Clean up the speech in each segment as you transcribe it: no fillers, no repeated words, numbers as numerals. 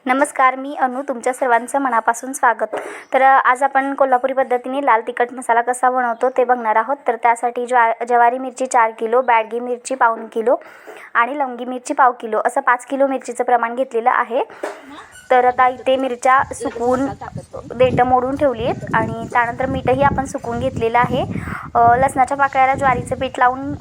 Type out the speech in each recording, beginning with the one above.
नमस्कार, मी अनु तुमच्या सर्वांचं मनापासून स्वागत। तर आज आपण कोल्हापुरी पद्धतीने लाल तिखट मसाला कसा बनवतो ते बघणार आहोत। तर त्यासाठी ज्वारी मिरची 4 किलो, बॅडगी मिरची पाऊण किलो आणि लवंगी मिरची पाव किलो असं 5 किलो मिरचीचं प्रमाण घेतलेलं आहे। तर आता इथे मिरच्या सुकवून देठं मोडून ठेवली आहेत आणि त्यानंतर मीठही आपण सुकवून घेतलेलं आहे। लसणाच्या पाकळ्याला ज्वारीचं पीठ लावून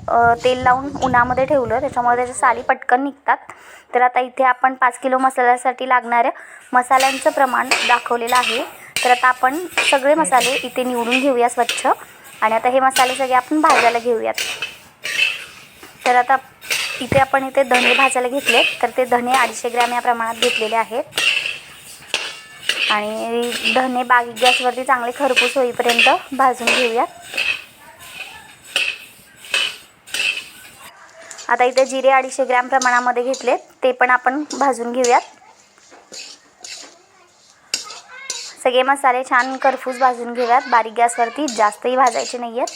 तेल लावून उन्हामध्ये ठेवलं, त्याच्यामुळे त्याच्या साली पटकन निघतात। तर आता इथे आपण 5 किलो मसाल्यासाठी लागणाऱ्या मसाल्यांचं प्रमाण दाखवलेलं आहे। तर आता आपण सगळे मसाले इथे निवडून घेऊया स्वच्छ आणि आता हे मसाले सगळे आपण भाजायला घेऊयात। तर आता इथे आपण धणे भाजायला घेतले, तर ते धणे 250 ग्रॅम या प्रमाणात घेतलेले आहेत आणि धणे बारीक गॅसवरती चांगले खरपूस होईपर्यंत भाजून घेऊयात। आता इथे जिरे 250 ग्रॅम प्रमाणामध्ये घेतले, ते पण आपण भाजून घेऊयात। सगळे मसाले छान खरपूस भाजून घेऊयात बारीक गॅसवरती, जास्तही भाजायचे नाहीयेत।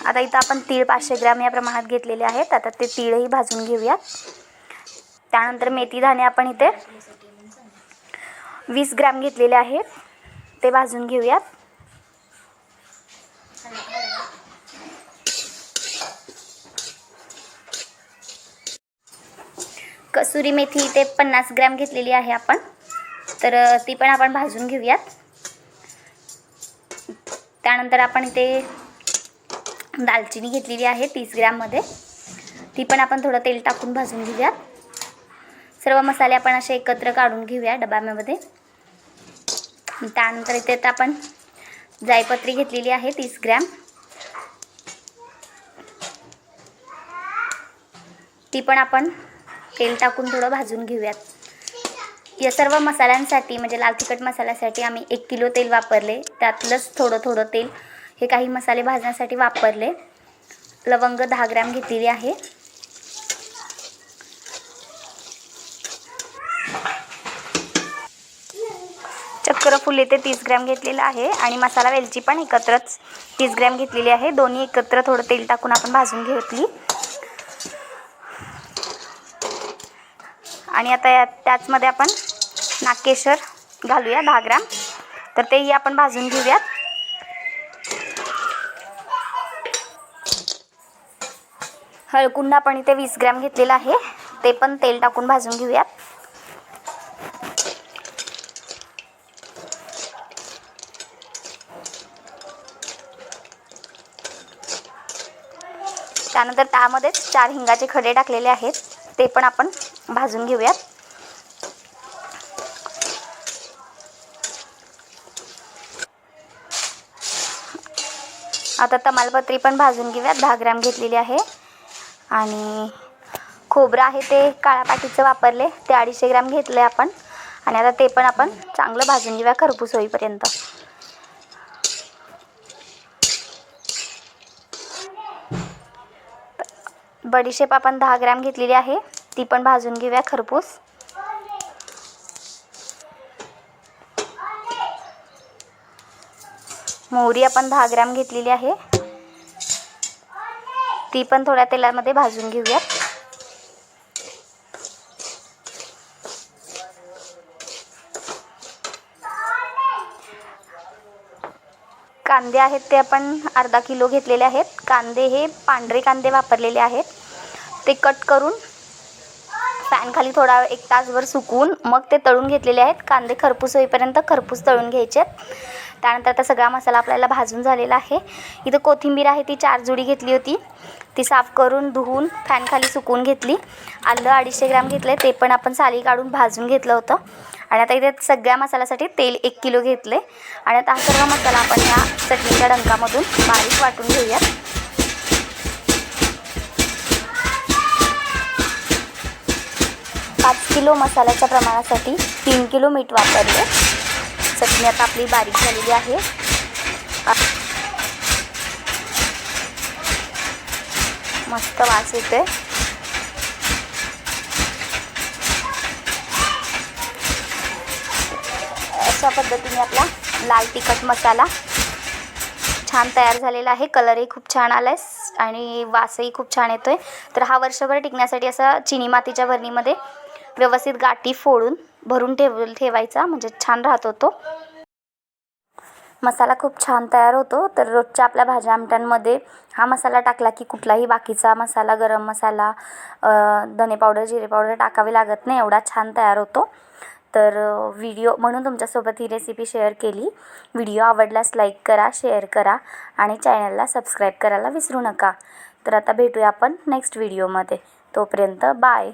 आता इथं आपण तीळ 500 ग्रॅम या प्रमाणात घेतलेले आहेत, आता ते तीळही भाजून घेऊयात। त्यानंतर मेथी दाणे आपण इथे 20 ग्रॅम घेतलेले आहेत, ते भाजून घेऊयात। कसुरी मेथी इथे 50 ग्रॅम घेतलेली आहे आपण, तर ती पण आपण भाजून घेऊयात। त्यानंतर आपण इथे दालचिनी घेतलेली आहे 30 ग्रॅम मध्ये, ती पण आपण थोडं तेल टाकून भाजून घेऊयात। सर्व मसाले आपण असे एकत्र काढून घेऊया डब्यामध्ये। त्यानंतर इथे आपण जायपत्री घेतलेली आहे 30 ग्रॅम, ती पण आपण तेल टाकून थोडं भाजून घेऊयात। या सर्व मसाल्यांसाठी म्हणजे लाल तिखट मसाल्यासाठी आम्ही 1 किलो तेल वापरले, त्यातलंच थोडं तेल हे काही मसाले भाजण्यासाठी वापरले। लवंग 10 ग्रॅम घेतलेली आहे। चक्रफूल इथे 30 ग्रॅम घेतलेलं आहे आणि मसाला वेलची पण एकत्रच 30 ग्रॅम घेतलेली आहे। दोन्ही एकत्र थोडं तेल टाकून आपण भाजून घेतली आणि आता त्याचमध्ये आपण नागकेशर घालूया 10 ग्रॅम, तर तेही आपण भाजून घेऊयात। हळकुंड आपण इथे 20 ग्रॅम घेतलेला आहे, ते पण तेल टाकून भाजून घेऊयात। त्यानंतर त्यामध्येच 4 हिंगाचे खडे टाकलेले आहेत, ते पण आपण भाजून घेऊयात। आता तमालपत्री पण भाजून घेऊयात, 10 ग्रॅम घेतलेली आहे आणि खोबरं आहे ते काळ्या पाटीचं वापरले, ते 250 ग्रॅम घेतले आपण आणि आता ते पण आपण चांगलं भाजून घेऊया खरपूस होईपर्यंत। बडीशेप आपण 10 ग्रॅम घेतलेली आहे, ती पण भाजून घेऊया खरपूस। मोहरी आपण 10 ग्रॅम घेतलेली आहे, ती पण थोड्या तेलामध्ये भाजून घेऊयात। कांदे आहेत ते आपण अर्धा किलो घेतलेले आहेत। कांदे हे पांढरे कांदे वापरलेले आहेत, ते कट करून फॅन खाली थोडा 1 तासभर सुकवून मग ते तळून घेतलेले आहेत। कांदे खरपूस होईपर्यंत खरपूस तळून घ्यायचे। त्यानंतर आता सगळा मसाला आपल्याला भाजून झालेला आहे। इथं कोथिंबीर आहे ती 4 जुडी घेतली होती, ती साफ करून धुवून फॅन खाली सुकवून घेतली। आलं 250 ग्रॅम घेतले, ते पण आपण साली काढून भाजून घेतलं होतं आणि आता इथे सगळ्या मसाल्यासाठी तेल 1 किलो घेतले आणि आता हा सर्व मसाला आपण ह्या चटणीच्या डंकामधून बारीक वाटून घेऊयात। पाच किलो मसाल्याच्या प्रमाणासाठी 3 किलो मीठ वापरले। चटणी आता आपली बारीक झालेली आहे। मस्त वास येतोय। अशा पद्धतीने आपला लाल तिखट मसाला छान तयार झालेला आहे। कलरही खूप छान आलाय। आणि वासही खूप छान येतो आहे. तर हा वर्षभर टिकण्यासाठी असा चिनी मातीच्या भरणीमध्ये व्यवस्थित गाठी फोडून भरून ठेवायचा, म्हणजे छान राहतो तो मसाला. खूप छान तयार होतो. तर रोजच्या आपल्या भाज्या आमट्यांमध्ये हा मसाला टाकला की कुठलाही बाकीचा मसाला, गरम मसाला, धने पावडर, जिरे पावडर टाकावी लागत नाही, एवढा छान तयार होतो. तर म्हणून तुमच्यासोबत ही रेसिपी शेअर केली. व्हिडिओ आवडल्यास लाईक करा, शेअर करा आणि चॅनलला सबस्क्राईब करायला विसरू नका. तर आता भेटूया आपण नेक्स्ट व्हिडिओमध्ये. तोपर्यंत बाय.